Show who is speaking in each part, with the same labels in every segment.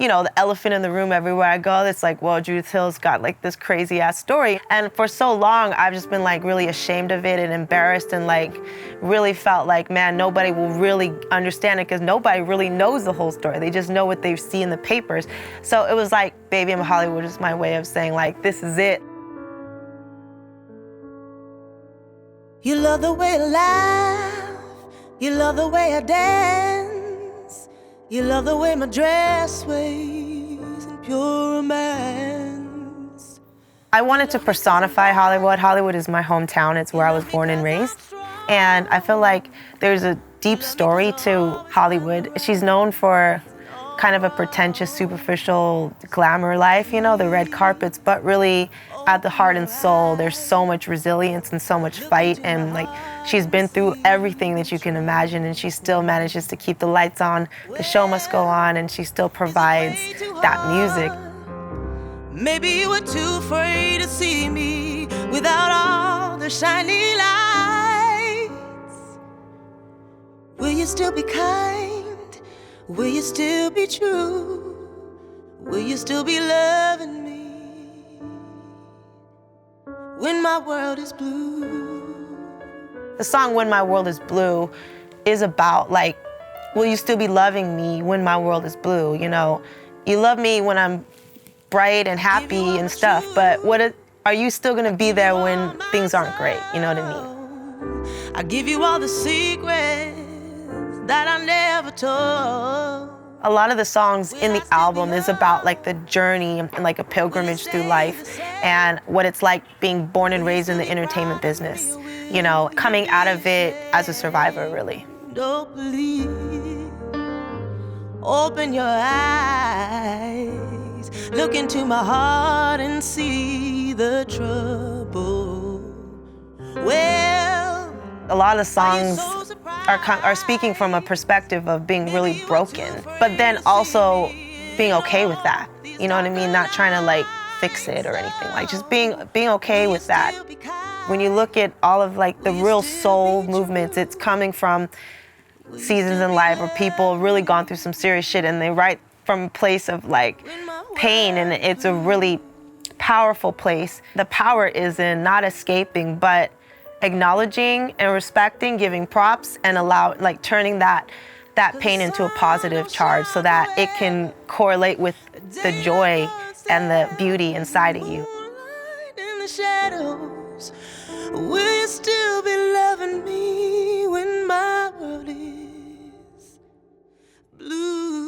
Speaker 1: you know, the elephant in the room everywhere I go. It's like, well, Judith Hill's got like this crazy ass story. And for so long, I've just been like really ashamed of it and embarrassed and like really felt like, man, nobody will really understand it because nobody really knows the whole story. They just know what they see in the papers. So it was like, Baby, I'm Hollywood is my way of saying like, this is it.
Speaker 2: You love the way I laugh, you love the way I dance, you love the way my dress sways in pure romance.
Speaker 1: I wanted to personify Hollywood. Hollywood is my hometown, it's where I was born and raised. And I feel like there's a deep story to Hollywood. She's known for kind of a pretentious, superficial glamour life, you know, the red carpets, but really at the heart and soul, there's so much resilience and so much fight, and like she's been through everything that you can imagine, and she still manages to keep the lights on, the show must go on, and she still provides that music.
Speaker 2: Maybe you were too afraid to see me without all the shiny lights. Will you still be kind? Will you still be true? Will you still be loving me when my world is blue?
Speaker 1: The song When My World Is Blue is about like, will you still be loving me when my world is blue? You know, you love me when I'm bright and happy and stuff, but are you still gonna be there when things aren't great? You know what I mean?
Speaker 2: I give you all the secrets that I never told.
Speaker 1: A lot of the songs in the album is about like the journey and like a pilgrimage through life and what it's like being born and raised in the entertainment business, you know, coming out of it as a survivor, really.
Speaker 2: Don't believe. Open your eyes, look into my heart and see the trouble. Well,
Speaker 1: a lot of the songs are speaking from a perspective of being really broken, but then also being okay with that. You know what I mean? Not trying to like fix it or anything. Like just being okay with that. When you look at all of like the real soul movements, it's coming from seasons in life where people really gone through some serious shit and they write from a place of like pain, and it's a really powerful place. The power is in not escaping, but acknowledging and respecting, giving props, and turning that pain into a positive charge so that it can correlate with the joy and the beauty inside of you.
Speaker 2: In the shadows, will you still be loving me when my world is blue?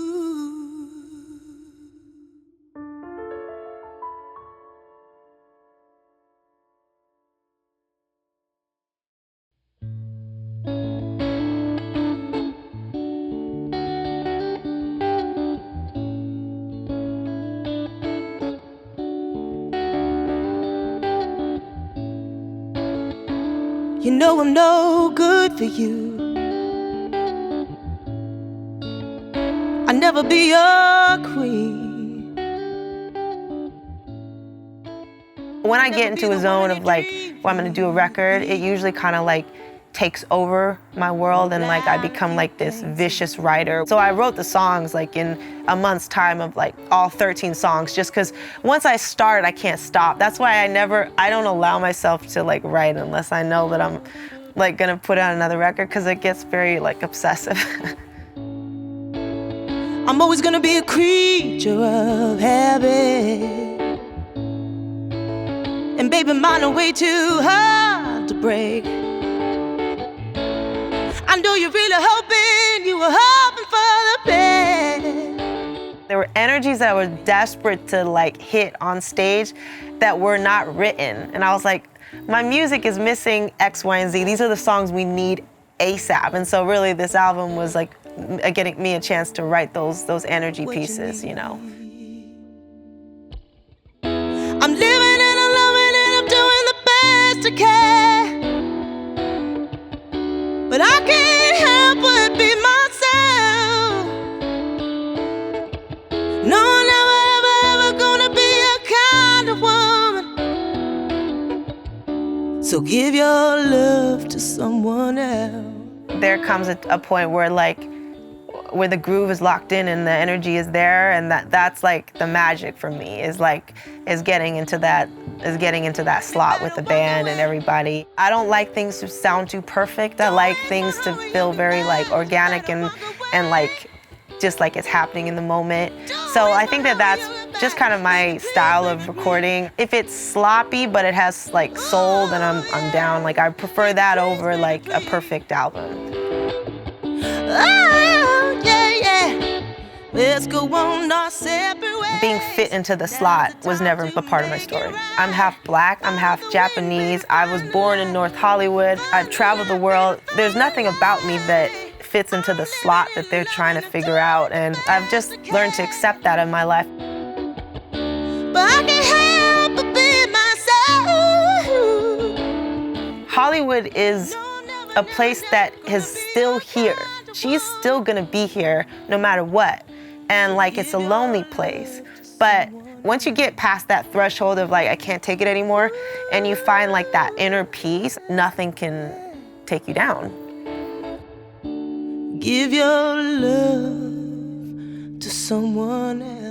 Speaker 2: You know I'm no good for you. I'll never be your queen.
Speaker 1: When I get into a zone of like, where I'm gonna do a record, it usually kind of like takes over my world, and like I become like this vicious writer. So I wrote the songs like in a month's time of like all 13 songs, just because once I start, I can't stop. That's why I don't allow myself to like write unless I know that I'm like gonna put out another record, because it gets very like obsessive.
Speaker 2: I'm always gonna be a creature of habit, and baby, mine are way too hard to break. I know you're really hoping, you were hoping for the best.
Speaker 1: There were energies that I was desperate to like hit on stage that were not written. And I was like, my music is missing X, Y, and Z. These are the songs we need ASAP. And so really this album was like getting me a chance to write those energy pieces, you know.
Speaker 2: I'm living and I'm loving and I'm doing the best I can. But I can't help but be myself. No, I'm never, ever, ever gonna be a kind of woman. So give your love to someone else.
Speaker 1: There comes a point where like, where the groove is locked in and the energy is there, and that's like the magic for me, is getting into that slot with the band and everybody. I don't like things to sound too perfect. I like things to feel very like organic and like just like it's happening in the moment. So I think that's just kind of my style of recording. If it's sloppy but it has like soul, then I'm down. Like I prefer that over like a perfect album.
Speaker 2: Oh, yeah. Let's go on our separate ways.
Speaker 1: Being fit into the slot was never a part of my story. I'm half black, I'm half Japanese. I was born in North Hollywood. I've traveled the world. There's nothing about me that fits into the slot that they're trying to figure out, and I've just learned to accept that in my life.
Speaker 2: But I can't help but be myself.
Speaker 1: Hollywood is a place that is still here. She's still gonna be here no matter what. And like, it's a lonely place. But once you get past that threshold of like, I can't take it anymore, and you find like that inner peace, nothing can take you down.
Speaker 2: Give your love to someone else.